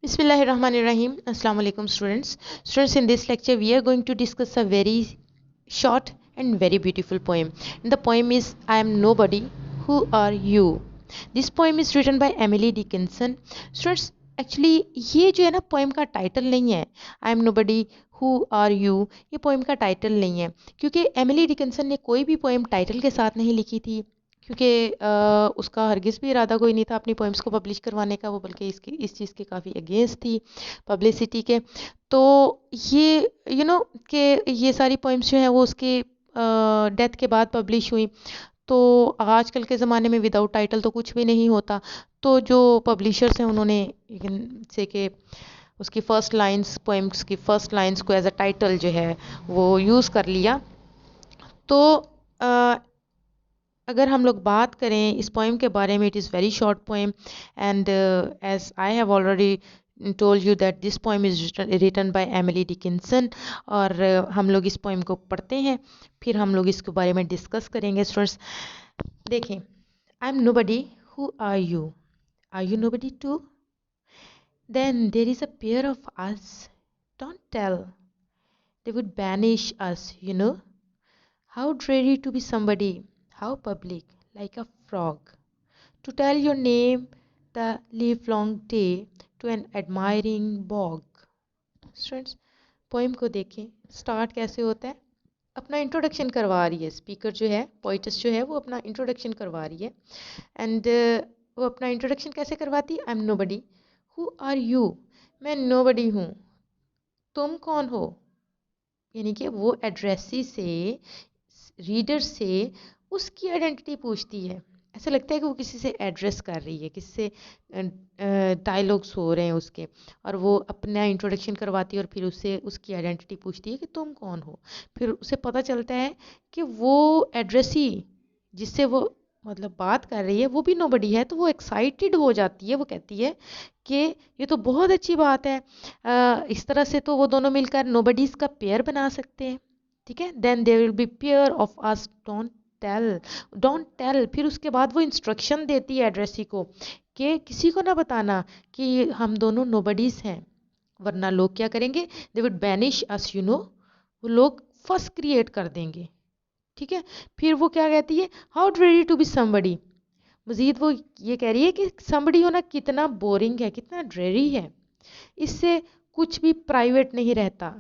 Bismillahirrahmanirrahim. Assalamu alaikum students. Students, in this lecture we are going to discuss a very short and very beautiful poem. And the poem is I Am Nobody, Who Are You? This poem is written by Emily Dickinson. Students, actually ये जो है ना poem का title नहीं है I am nobody who are you, ये poem का title नहीं है क्योंकि एमिली डिकिंसन ने कोई भी पोएम टाइटल के साथ नहीं लिखी थी, क्योंकि उसका हरगिज़ भी इरादा कोई नहीं था अपनी पोएम्स को पब्लिश करवाने का, वो बल्कि इस चीज़ के काफ़ी अगेंस्ट थी पब्लिसिटी के। तो ये कि ये सारी पोएम्स जो हैं वो उसके डेथ के बाद पब्लिश हुई। तो आजकल के ज़माने में विदाउट टाइटल तो कुछ भी नहीं होता, तो जो पब्लिशर्स हैं उन्होंने से कि उसकी फ़र्स्ट लाइंस, पोएम्स की फ़र्स्ट लाइंस को एज अ टाइटल जो है वो यूज़ कर लिया। तो अगर हम लोग बात करें इस पोएम के बारे में, it is very short poem and as I have already told you that this poem is written by Emily Dickinson। और हम लोग इस पोएम को पढ़ते हैं, फिर हम लोग इसके बारे में डिस्कस करेंगे। स्टूडेंट्स देखें, I M nobody, who are you? Are you nobody too? Then there is a pair of us, don't tell, they would banish us, you know. How dreary to be somebody, how public, like a frog, to tell your name the livelong day to an admiring bog। Students poem को देखें, start कैसे होता है, अपना introduction करवा रही है speaker जो है, पोइटस जो है वो अपना इंट्रोडक्शन करवा रही है। एंड वो अपना इंट्रोडक्शन कैसे करवाती है, I am nobody, who are you, मैं नोबडी हूँ, तुम कौन हो। यानी कि वो एड्रेसी से, रीडर से उसकी आइडेंटिटी पूछती है। ऐसा लगता है कि वो किसी से एड्रेस कर रही है, किसी से डायलॉग्स हो रहे हैं उसके, और वो अपना इंट्रोडक्शन करवाती है और फिर उससे उसकी आइडेंटिटी पूछती है कि तुम कौन हो। फिर उसे पता चलता है कि वो एड्रेसी जिससे वो मतलब बात कर रही है वो भी नोबडी है, तो वो एक्साइटेड हो जाती है। वो कहती है कि ये तो बहुत अच्छी बात है, इस तरह से तो वो दोनों मिलकर नोबडीज़ का पेयर बना सकते हैं। ठीक है, then there will be pair of us, don't tell. फिर उसके बाद वो इंस्ट्रक्शन देती है एड्रेसी को कि किसी को ना बताना कि हम दोनों नोबडीज हैं, वरना लोग क्या करेंगे, they would banish us, you know, वो लोग फर्स्ट क्रिएट कर देंगे। ठीक है, फिर वो क्या कहती है, how ready to be somebody. मजीद वो ये कह रही है कि समबडी होना कितना बोरिंग है, कितना ड्रेरी है, इससे कुछ भी प्राइवेट नहीं रहता।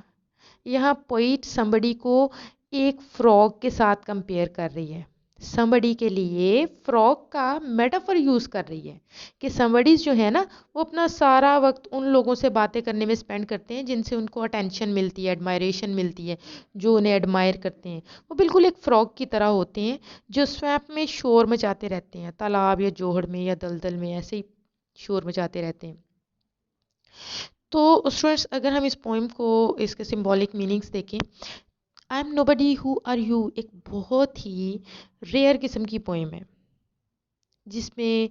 यहाँ पोइट समबडी को एक फ्रॉग के साथ कंपेयर कर रही है, समबडी के लिए फ्रॉग का मेटाफर यूज़ कर रही है कि समबडीज जो है ना वो अपना सारा वक्त उन लोगों से बातें करने में स्पेंड करते हैं जिनसे उनको अटेंशन मिलती है, एडमायरेशन मिलती है, जो उन्हें एडमायर करते हैं। वो बिल्कुल एक फ्रॉग की तरह होते हैं जो स्वैप में शोर मचाते रहते हैं, तालाब या जोहड़ में या दलदल में ऐसे ही शोर मचाते रहते हैं। तो स्टूडेंट्स अगर हम इस पोइम को, इसके सिंबॉलिक मीनिंग्स देखें, I am nobody who are you एक बहुत ही रेयर किस्म की पोइम है जिसमें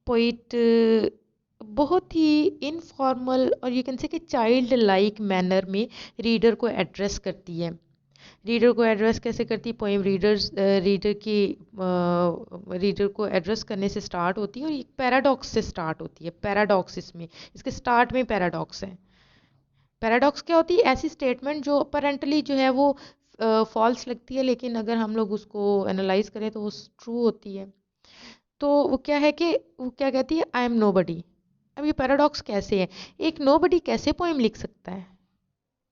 पोइट बहुत ही इनफॉर्मल और ये कैन से कि चाइल्ड लाइक मैनर में रीडर को एड्रेस करती है। रीडर को एड्रेस कैसे करती है पोइम, रीडर को एड्रेस करने से स्टार्ट होती है और एक पैराडॉक्स से स्टार्ट होती है। पैराडॉक्स इसमें, इसके स्टार्ट में पैराडॉक्स है। पैराडॉक्स क्या होती है, ऐसी स्टेटमेंट जो अपेरेंटली जो है वो फॉल्स लगती है, लेकिन अगर हम लोग उसको एनालाइज करें तो वो ट्रू होती है। तो वो क्या है कि वो क्या कहती है, आई एम नोबडी। अब ये पैराडॉक्स कैसे है, एक नोबडी कैसे पोएम लिख सकता है,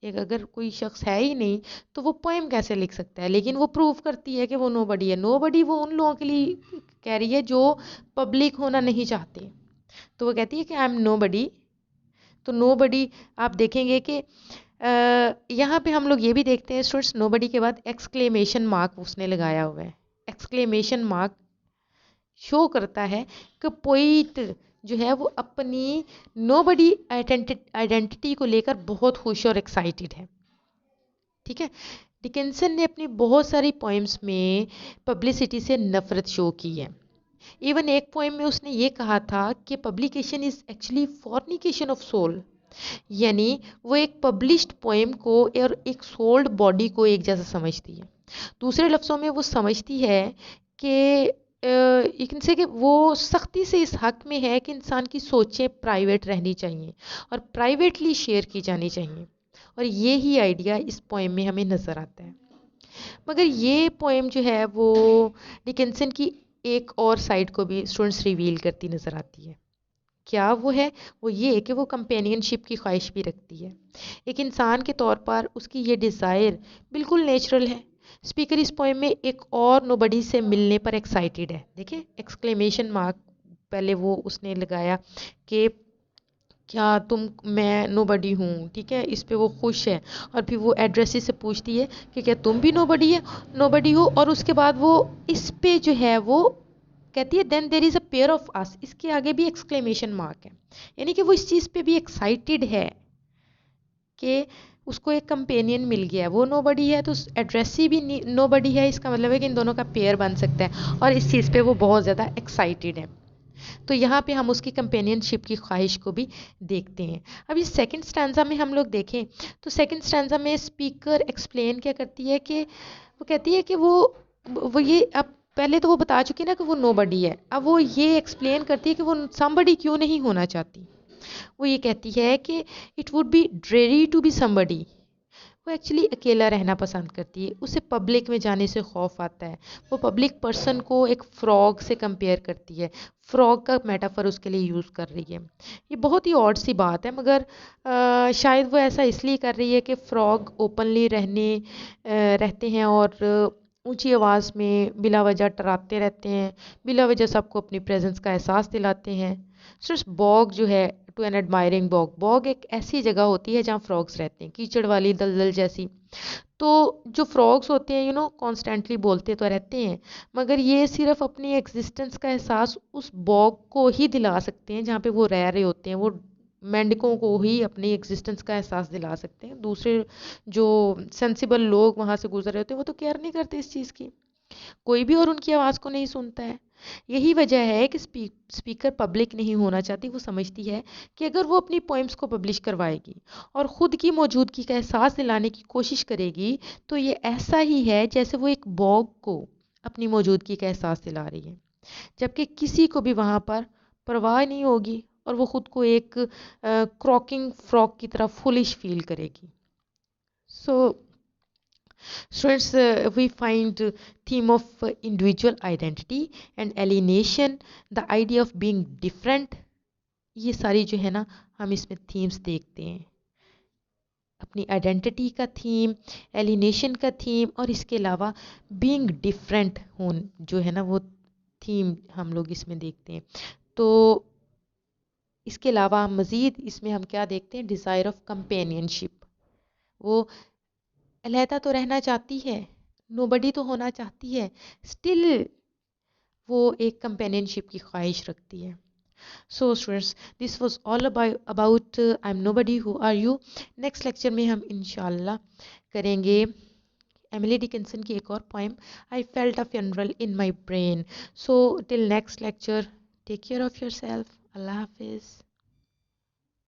एक अगर कोई शख्स है ही नहीं तो वो पोएम कैसे लिख सकता है। लेकिन वो प्रूव करती है कि वो नोबडी है। नोबडी वो उन लोगों के लिए कह रही है जो पब्लिक होना नहीं चाहते। तो वो कहती है कि आई एम नोबडी। तो नोबडी आप देखेंगे कि यहाँ पे हम लोग ये भी देखते हैं स्टूडेंट्स, नोबडी के बाद एक्सक्लेमेशन मार्क उसने लगाया हुआ है। एक्सक्लेमेशन मार्क शो करता है कि पोइट जो है वो अपनी नोबडी आइडेंटिटी को लेकर बहुत खुश और एक्साइटेड है। ठीक है, डिकिंसन ने अपनी बहुत सारी पोइम्स में पब्लिसिटी से नफरत शो की है। इवन एक पोइम में उसने ये कहा था कि publication is actually fornication of soul, यानी वो एक पब्लिश्ड पोएम को और एक सोल्ड बॉडी को एक जैसा समझती है। दूसरे लफ्ज़ों में वो समझती है कि यू कैन से कि वो सख्ती से इस हक में है कि इंसान की सोचें प्राइवेट रहनी चाहिए और प्राइवेटली शेयर की जानी चाहिए, और ये ही आइडिया इस पोएम में हमें नज़र आता है। मगर ये पोएम जो है वो डिकिंसन की एक और साइड को भी स्टूडेंट्स रिवील करती नज़र आती है। क्या वो है? वो ये कि वो कंपेनियनशिप की ख्वाहिश भी रखती है। एक इंसान के तौर पर उसकी ये डिज़ायर बिल्कुल नेचुरल है। स्पीकर इस पोएम में एक और नोबडी से मिलने पर एक्साइटेड है। देखिए एक्सक्लेमेशन मार्क पहले वो उसने लगाया कि क्या तुम, मैं नोबडी हूँ, ठीक है, इस पे वो खुश है। और फिर वो एड्रेसी से पूछती है कि क्या तुम भी नोबडी है, नोबडी हो, और उसके बाद वो इस पे जो है वो कहती है then there is a pair of us, इसके आगे भी एक्सक्लेमेशन मार्क है। यानी कि वो इस चीज़ पे भी एक्साइटेड है कि उसको एक कंपेनियन मिल गया है। वो नोबडी है तो एड्रेसी भी नोबडी है, इसका मतलब है कि इन दोनों का पेयर बन सकता है, और इस चीज़ पे वो बहुत ज़्यादा एक्साइटेड है। तो यहाँ पे हम उसकी कंपेनियनशिप की ख्वाहिश को भी देखते हैं। अब इस सेकंड स्टैंजा में हम लोग देखें तो सेकंड स्टैंजा में स्पीकर एक्सप्लेन क्या करती है कि वो कहती है कि वो ये अब पहले तो वो बता चुकी है ना कि वो नोबडी है, अब वो ये एक्सप्लेन करती है कि वो समबडी क्यों नहीं होना चाहती। वो ये कहती है कि it would be dreary to be somebody. वो एक्चुअली अकेला रहना पसंद करती है, उसे पब्लिक में जाने से खौफ आता है। वो पब्लिक पर्सन को एक फ्रॉग से कंपेयर करती है, फ्रॉग का मेटाफर उसके लिए यूज़ कर रही है। ये बहुत ही ऑड सी बात है, मगर शायद वो ऐसा इसलिए कर रही है कि फ्रॉग ओपनली रहते हैं और ऊंची आवाज़ में बिला वजह टराते रहते हैं, बिला वजह सबको अपनी प्रेजेंस का एहसास दिलाते हैं। सिर्फ बॉग जो है, to an admiring bog, bog एक ऐसी जगह होती है जहाँ फ्रॉग्स रहते हैं, कीचड़ वाली दलदल जैसी। तो जो फ्रॉग्स होते हैं कॉन्स्टेंटली बोलते तो रहते हैं, मगर ये सिर्फ अपनी एग्जिस्टेंस का एहसास उस बॉग को ही दिला सकते हैं जहाँ पे वो रह रहे होते हैं। वो मेंढकों को ही अपनी एग्जिस्टेंस का एहसास दिला सकते हैं। दूसरे जो सेंसिबल लोग वहाँ से गुजर रहे होते हैं वो तो केयर नहीं करते इस चीज़ की, कोई भी और उनकी आवाज़ को नहीं सुनता है। यही वजह है कि स्पीकर पब्लिक नहीं होना चाहती। वो समझती है कि अगर वो अपनी पोइम्स को पब्लिश करवाएगी और ख़ुद की मौजूदगी का एहसास दिलाने की कोशिश करेगी, तो ये ऐसा ही है जैसे वो एक बॉग को अपनी मौजूदगी का एहसास दिला रही है, जबकि किसी को भी वहाँ पर परवाह नहीं होगी और वो ख़ुद को एक क्रॉकिंग फ्रॉक की तरह फुलिश फील करेगी। सो Students, we find theme of individual identity and alienation, the idea of being different. ये सारी जो है ना हम इसमें थीम्स देखते हैं, अपनी आइडेंटिटी का थीम, एलिनेशन का थीम, और इसके अलावा बीइंग डिफरेंट होन जो है ना वो थीम हम लोग इसमें देखते हैं। तो इसके अलावा मज़ीद इसमें हम क्या देखते हैं, डिज़ायर ऑफ कंपेनियनशिप। वो अलहदा तो रहना चाहती है, नोबडी तो होना चाहती है, स्टिल वो एक कंपेनियनशिप की ख्वाहिश रखती है। So students, this was all about I am nobody, who are you. Next lecture में हम इंशाल्लाह करेंगे एमिली डिकिंसन की एक और poem, I felt a funeral in my brain. So till next lecture, take care of yourself. अल्लाह हाफिज़।